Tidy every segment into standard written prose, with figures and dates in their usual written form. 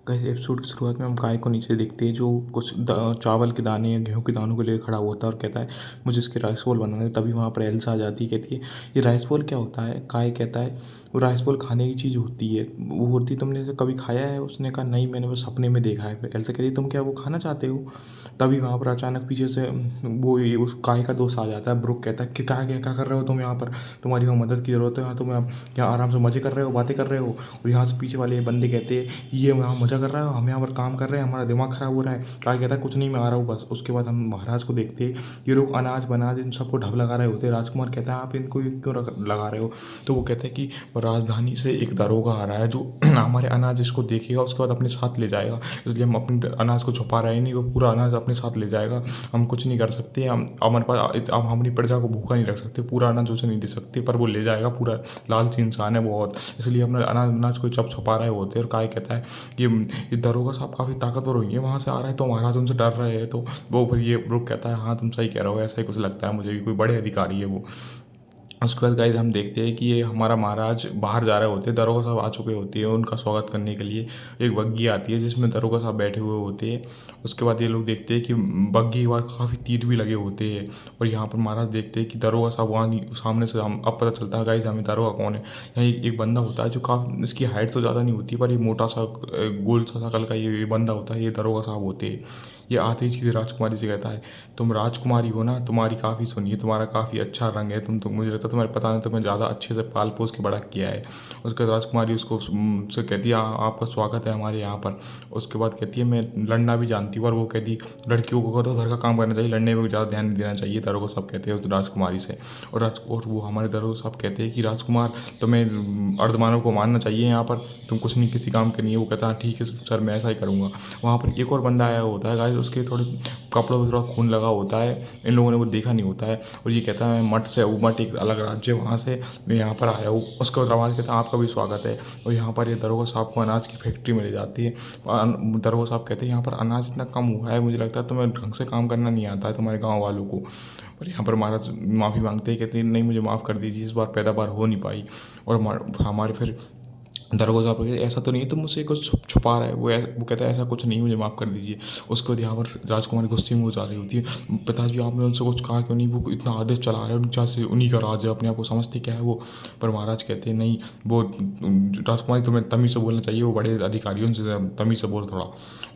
Guys episode की शुरुआत में हम काय को नीचे देखते हैं जो कुछ चावल के दाने या गेहूं के दानों को लेकर खड़ा होता है और कहता है मुझे इसके राइस बॉल बनाने हैं। तभी वहाँ पर एल्सा आ जाती है, कहती है ये राइस बॉल क्या होता है। काय कहता है वो राइस बॉल खाने की चीज़ होती है, वो होती तुमने इसे कभी खाया है। उसने कहा नहीं, मैंने बस सपने में देखा है। फिर एल्सा कहती है तुम क्या वो खाना चाहते हो। तभी वहाँ पर अचानक पीछे से वो ये उस काय का दोस्त आ जाता है, ब्रुक। कहता है कि क्या कर रहे हो तुम यहाँ पर, तुम्हारी वहाँ मदद की ज़रूरत है, यहाँ तुम यहाँ आराम से मज़े कर रहे हो, बातें कर रहे हो। और यहाँ से पीछे वाले बंदे कहते हैं ये यहाँ मज़ा कर रहा है, हम यहाँ पर काम कर रहे हैं, हमारा दिमाग ख़राब हो रहा है। काय कहता है कुछ नहीं, मैं आ रहा हूँ बस। उसके बाद हम महाराज को देखते हैं, ये लोग अनाज बनाज इन सबको ढब लगा रहे होते हैं। राजकुमार कहता है आप इनको ये क्यों लगा रहे हो। तो वो कहते हैं कि राजधानी से एक दरोगा आ रहा है जो हमारे अनाज इसको देखेगा, उसके बाद अपने साथ ले जाएगा, इसलिए हम अपने अनाज को छुपा रहे हैं नहीं, वो पूरा अनाज अपने साथ ले जाएगा। हम कुछ नहीं कर सकते, हम हमारे पास हम अपनी प्रजा को भूखा नहीं रख सकते, पूरा अनाज उसे नहीं दे सकते, पर वो ले जाएगा। पूरा लालची इंसान है बहुत, इसलिए अपने अनाज अनाज को चप छुपा रहे होते हैं। और काय कहता है कि ये दरोगा साहब काफ़ी ताकतवर हुई है, वहाँ से आ रहे हैं तो महाराज उनसे डर रहे हैं। तो वो फिर ये ब्रुक कहता है हाँ तुम सही कह रहे हो, ऐसा ही कुछ लगता है मुझे भी, कोई बड़े अधिकारी है वो। उसके बाद गाइस हम देखते हैं कि ये हमारा महाराज बाहर जा रहे होते हैं, दरोगा साहब आ चुके होते हैं उनका स्वागत करने के लिए। एक बग्घी आती है जिसमें दरोगा साहब बैठे हुए होते हैं। उसके बाद ये लोग देखते हैं कि बग्घी के बाद काफ़ी तीर भी लगे होते हैं। और यहाँ पर महाराज देखते हैं कि दरोगा साहब वहाँ सामने से, हम अब पता चलता है गाइस हमें दरोगा कौन है। यहाँ एक बंदा होता है जो काफ़ी, इसकी हाइट तो ज़्यादा नहीं होती पर ये मोटा सा गोल सा शकल का ये बंदा होता है, ये दरोगा साहब होते हैं। ये आते ही सीधे राजकुमारी से कहता है तुम राजकुमारी हो ना, तुम्हारी काफ़ी सुनिए, तुम्हारा काफ़ी अच्छा रंग है, तुम तो मुझे लगता है तुम्हारे पता नहीं तुम्हें ज़्यादा अच्छे से पाल पोस के बड़ा किया है। उसके बाद राजकुमारी उसको से कहती है आपका स्वागत है हमारे यहाँ पर। उसके बाद कहती है मैं लड़ना भी जानती हूँ, और वो कहती लड़कियों को तो घर का काम करना चाहिए, लड़ने में ज़्यादा ध्यान नहीं देना चाहिए, दरोगा साहब कहते हैं उस राजकुमारी से। और वो हमारे दरोगा साहब कहते हैं कि राजकुमार तुम्हें अर्धमानव को मानना चाहिए यहाँ पर, तुम कुछ नहीं किसी काम के नहीं है। वो कहता है ठीक है सर मैं ऐसा ही करूँगा। वहाँ पर एक और बंदा आया होता है गाइस, उसके थोड़े कपड़ों में थोड़ा खून लगा होता है, इन लोगों ने वो देखा नहीं होता है। और ये कहता है मैं मठ से हूँ, मठ एक अलग राज्य, वहाँ से मैं यहाँ पर आया हूँ। उसके बाद आवाज़ कहता है आपका भी स्वागत है। और यहाँ पर ये दरोगा साहब को अनाज की फैक्ट्री में ले जाती है। दरोगा साहब कहते हैं यहाँ पर अनाज इतना कम हुआ है, मुझे लगता है तुम्हें ढंग से काम करना नहीं आता है तुम्हारे गाँव वालों को। और यहाँ पर महाराज माफ़ी मांगते हैं, कहते हैं नहीं मुझे माफ़ कर दीजिए, इस बार पैदावार हो नहीं पाई। और हमारे फिर दरोगा साहब कहते ऐसा तो नहीं है तुम मुझसे कुछ छुपा रहा है। वो कहता है ऐसा कुछ नहीं, मुझे माफ़ कर दीजिए। उसके बाद यहाँ पर राजकुमारी गुस्से में हो जा रही होती है, पिताजी आपने उनसे कुछ कहा क्यों नहीं, वो इतना आदेश चला रहे हैं उनके से, उन्हीं का राज है, अपने आप को समझते क्या है वो। पर महाराज कहते हैं नहीं, वो राजकुमारी तुम्हें तमीज़ से बोलना चाहिए, वो बड़े अधिकारियों से तमीज़ से बोल थोड़ा।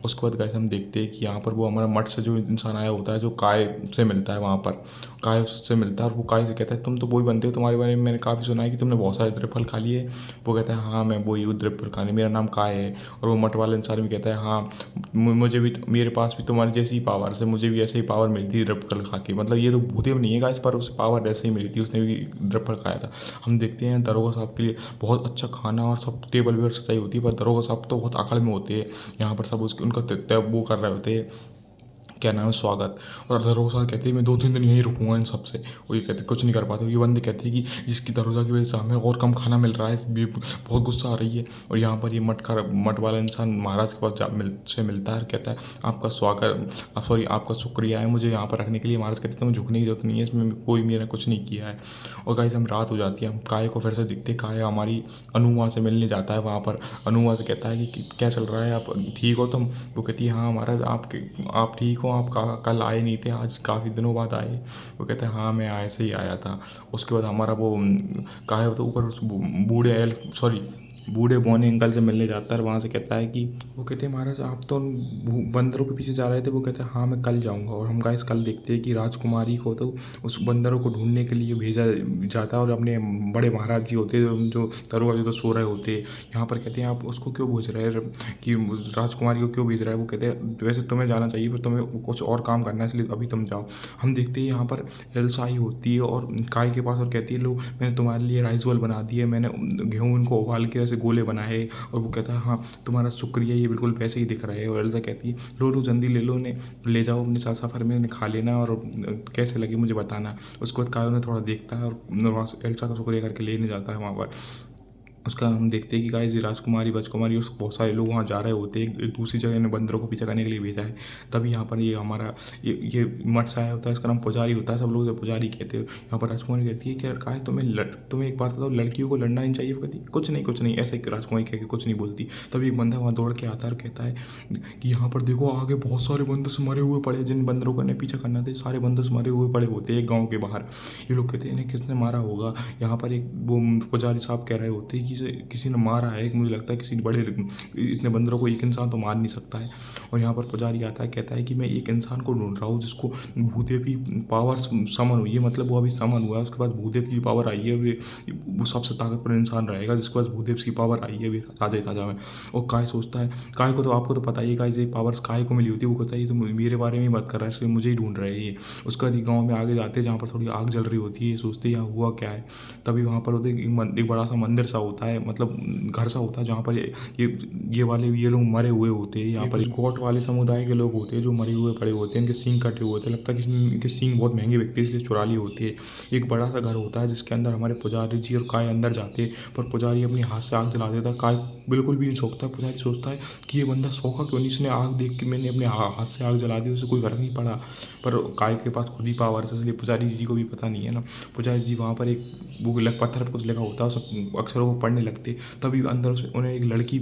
उसके बाद गाइस हम देखते हैं कि यहाँ पर वो हमारा मठ से जो इंसान आया होता है, जो काय से मिलता है वहाँ पर, काय उससे मिलता है। और वो काय से कहता है तुम तो वही बनते हो, तुम्हारे बारे में मैंने काफ़ी सुना है कि तुमने बहुत सारे त्रिफल खा लिए। वो कहता है हाँ मैं वही उद्रपल खाने, मेरा नाम काय है। और वो मठ वाला इंसान भी कहता है हाँ मुझे भी, मेरे पास भी तुम्हारी जैसी ही पावर से, मुझे भी ऐसे ही पावर मिलती है द्रपल खा के। मतलब ये तो भूदेव नहीं है गाइस, पर उसे पावर ऐसे ही मिली थी, उसने भी द्रपल खाया था। हम देखते हैं दरोगा साहब के लिए बहुत अच्छा खाना और सब टेबल वेबल सजाई होती है, पर दरोगा साहब तो बहुत अकड़ में होते हैं। यहाँ पर सब उसके उनका वो कर रहे होते हैं, क्या नाम है, स्वागत। और दरोगा साहब कहते हैं मैं 2-3 दिन यहीं रुकूंगा इन सबसे। वो ये कहते कुछ नहीं कर पाते। ये बंदे कहते हैं कि इसकी दरोगा की वजह से हमें और कम खाना मिल रहा है, ये बहुत गुस्सा आ रही है। और यहाँ पर ये मठ वाला इंसान महाराज के पास से मिलता है और कहता है आपका स्वागत, सॉरी आपका शुक्रिया है मुझे यहाँ पर रखने के लिए। महाराज कहते हैं तुम्हें झुकने की जरूरत नहीं है, इसमें कोई मेरा कुछ नहीं किया है। और गाइस हम रात हो जाती है, हम काय को फिर से दिखते, काय हमारी अनुमा से मिलने जाता है वहाँ पर। अनुमा से कहता है कि क्या चल रहा है, आप ठीक हो तुम। वो कहती है हाँ महाराज आप ठीक हो, आप कल आए नहीं थे, आज काफ़ी दिनों बाद आए। वो कहते हैं हाँ मैं ऐसे ही आया था। उसके बाद हमारा वो कहा है तो ऊपर बूढ़े एल्फ, सॉरी बूढ़े बौने अंकल से मिलने जाता है। वहाँ से कहता है कि वो कहते हैं महाराज आप तो उन बंदरों के पीछे जा रहे थे। वो कहते हैं हाँ मैं कल जाऊँगा। और हम गाइस कल देखते हैं कि राजकुमारी को तो उस बंदरों को ढूंढने के लिए भेजा जाता है, और अपने बड़े महाराज जी होते हैं जो दरोगा जी तो सो रहे होते हैं। यहाँ पर कहते हैं आप उसको क्यों भेज रहे हैं, कि राजकुमारी को क्यों भेज रहा है। वो कहते हैं वैसे तुम्हें जाना चाहिए पर तुम्हें कुछ और काम करना है, इसलिए अभी तुम जाओ। हम देखते हैं यहाँ पर एल्सा आई होती है और काय के पास, और कहती है लो मैंने तुम्हारे लिए राइस बॉल बना दिए, मैंने गेहूँ इनको उबाल के ऐसे गोले बनाए। और वो कहता है हाँ तुम्हारा शुक्रिया, ये बिल्कुल वैसे ही दिख रहा है। और एल्सा कहती है लो लो जल्दी ले लो, उन्हें ले जाओ अपने साथ सफ़र में, उन्हें खा लेना और कैसे लगे मुझे बताना। उसके बाद काय उन्हें थोड़ा देखता है और एल्सा का शुक्रिया करके लेने जाता है वहाँ पर। उसका हम देखते हैं कि गाइस ये राजकुमारी बजकुमारी और बहुत सारे लोग वहाँ जा रहे होते हैं, एक दूसरी जगह ने बंदरों को पीछा करने के लिए भेजा है। तभी यहाँ पर ये हमारा ये मत्स्य आया होता है, इसका नाम पुजारी होता है, सब लोग उसे पुजारी कहते हैं। यहाँ पर राजकुमारी कहती है कि यार गाइस तुम्हें एक बात बताओ, लड़कियों को लड़ना नहीं चाहिए। वो कहती है कुछ नहीं ऐसे राजकुमारी कह के कुछ नहीं बोलती। तभी एक बंदा वहाँ दौड़ के आता है और कहता है कि यहाँ पर देखो आगे बहुत सारे बंदर मरे हुए पड़े हैं, जिन बंदरों को ने पीछा करना था सारे बंदर मरे हुए पड़े होते हैं एक गाँव के बाहर। ये लोग कहते हैं इन्हें किसने मारा होगा। यहाँ पर एक वो पुजारी साहब कह रहे होते हैं कि किसी ने मारा है, मुझे लगता है किसी बड़े, इतने बंदरों को एक इंसान तो मार नहीं सकता है। और यहाँ पर पुजारी आता है, कहता है कि मैं एक इंसान को ढूंढ रहा हूँ जिसको भूदेव की पावर समन हुई है, मतलब वो अभी समन हुआ है, उसके पास भूदेव की पावर आई है, वो सबसे ताकतवर इंसान रहेगा जिसके पास भूदेव की पावर आई है अभी ताजा ताजा में। और काय सोचता है, काय को तो आपको तो पता ही है गाइस ये पावर्स काय को मिली होती है। वो कहता है ये तो मेरे बारे में ही बात कर रहा है, इसलिए मुझे ही ढूंढ रहे हैं ये। उसके बाद गाँव में आगे जाते हैं जहाँ पर थोड़ी आग जल रही होती है, ये सोचते हैं यहाँ हुआ क्या है। तभी वहाँ पर होते एक बड़ा सा मंदिर सा होता है, मतलब घर सा होता है जहाँ पर ये लोग मरे हुए होते हैं। यहाँ पर गोट वाले समुदाय के लोग होते हैं जो मरे हुए पड़े होते हैं, इनके सींग कटे हुए होते हैं, लगता है कि इनके सींग बहुत महंगे बिकते हैं इसलिए चुरा लिए होते हैं। एक बड़ा सा घर होता है जिसके अंदर हमारे पुजारी जी और काय अंदर जाते हैं, पर पुजारी अपने हाथ से आग जला देता है। काय बिल्कुल भी नहीं सोचता, पुजारी सोचता है कि ये बंदा सोखा क्यों नहीं, इसने आग देख के मैंने अपने हाथ से आग जला दी, उससे कोई फर्क नहीं पड़ा। पर काय के पास खुद ही पावर है, इसलिए पुजारी जी को भी पता नहीं है ना। पुजारी जी वहाँ पर एक वो पत्थर पर कुछ लिखा होता है, सब अक्षरों को पढ़ने लगते। तभी अंदर से उन्हें एक लड़की,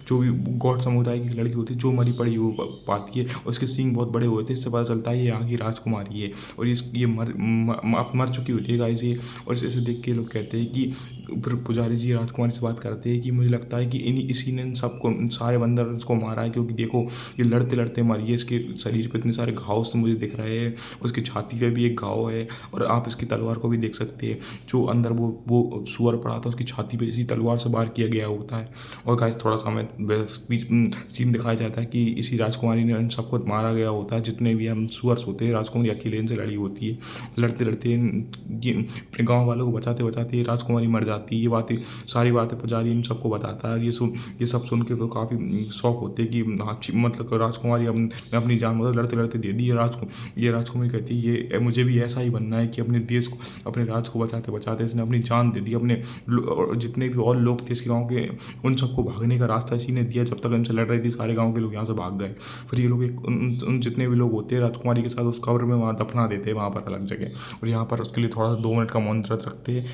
जो भी गौड़ समुदाय की लड़की होती है जो मरी पड़ी वो पाती है, उसके सींग बहुत बड़े होते हैं। इससे पता चलता है ये यहाँ की राजकुमारी है और ये मर चुकी होती है गाइस ये। और इसे देख के लोग कहते हैं कि फिर पुजारी जी राजकुमारी से बात करते हैं कि मुझे लगता है कि इसी ने सबको सारे बंदर इसको मारा है, क्योंकि देखो ये लड़ते लड़ते मरी है, इसके शरीर पे इतने सारे घाव से मुझे दिख रहे हैं, उसकी छाती पे भी एक घाव है और आप इसकी तलवार को भी देख सकते हैं, जो अंदर वो सुअर पड़ा था उसकी छाती पे इसी तलवार से वार किया गया होता है। और गाइस थोड़ा सा हमें सीन दिखाया जाता है कि इसी राजकुमारी ने इन सबको मारा गया होता है, जितने भी हम सुअर्स होते हैं। राजकुमारी अकेले इनसे लड़ी होती है, लड़ते लड़ते ये अपने गाँव वालों को बचाते बचाते राजकुमारी मर जाती है। ये बातें सारी बातें पुजारी इन सबको बताता है। ये सब सुन के वो काफ़ी शौक होते हैं कि हाँ मतलब राजकुमारी ने अपनी जान मतलब लड़ते लड़ते दे दी। ये राजकुमारी कहती है ये मुझे भी ऐसा ही बनना है कि अपने देश को, अपने राज को बचाते बचाते इसने अपनी जान दे दी। अपने जितने भी और लोग थे इसके गाँव के, उन सबको भागने का रास्ता इसी ने दिया। जब तक इनसे लड़ रही थी सारे गाँव के लोग यहाँ से भाग गए। फिर ये लोग उन जितने भी लोग होते हैं राजकुमारी के साथ उस कब्र में वहाँ दफना देते हैं, वहाँ पर अलग जगह। और यहाँ पर उसके लिए थोड़ा सा 2 मिनट का मौन व्रत रखते हैं।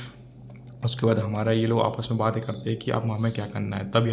उसके बाद हमारा ये लोग आपस में बातें करते हैं कि अब हमें क्या करना है। तभी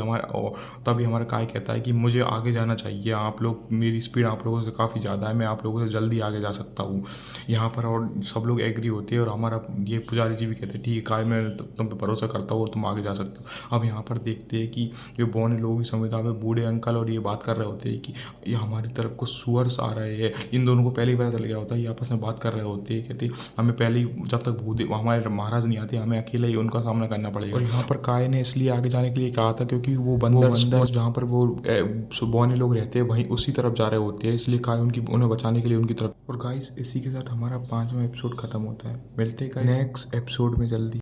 हमारा काय कहता है कि मुझे आगे जाना चाहिए, आप लोग, मेरी स्पीड आप लोगों से काफ़ी ज़्यादा है, मैं आप लोगों से जल्दी आगे जा सकता हूँ यहाँ पर। और सब लोग एग्री होते हैं और हमारा ये पुजारी जी भी कहते हैं ठीक है काय, मैं तुम पे भरोसा करता हूँ और तुम आगे जा सकते हो। अब यहाँ पर देखते हैं कि ये बौने लोग ही समुदाय में बूढ़े अंकल और ये बात कर रहे होते हैं कि ये हमारी तरफ कुछ सुअर्स आ रहे हैं। इन दोनों को पहले ही पता चल गया होता है, ये आपस में बात कर रहे होते हैं, कहते हमें पहले ही, जब तक भूदेव हमारे महाराज नहीं आते हमें अकेले ही उनका सामना करना पड़ेगा। और यहाँ पर काय ने इसलिए आगे जाने के लिए कहा था क्योंकि वो बंदर जहाँ पर वो बौने लोग रहते हैं वहीं उसी तरफ जा रहे होते हैं, इसलिए काय उन्हें बचाने के लिए उनकी तरफ। और गाइस इसी के साथ हमारा 5वां एपिसोड खत्म होता है। मिलते हैं नेक्स्ट एपिसोड में जल्दी।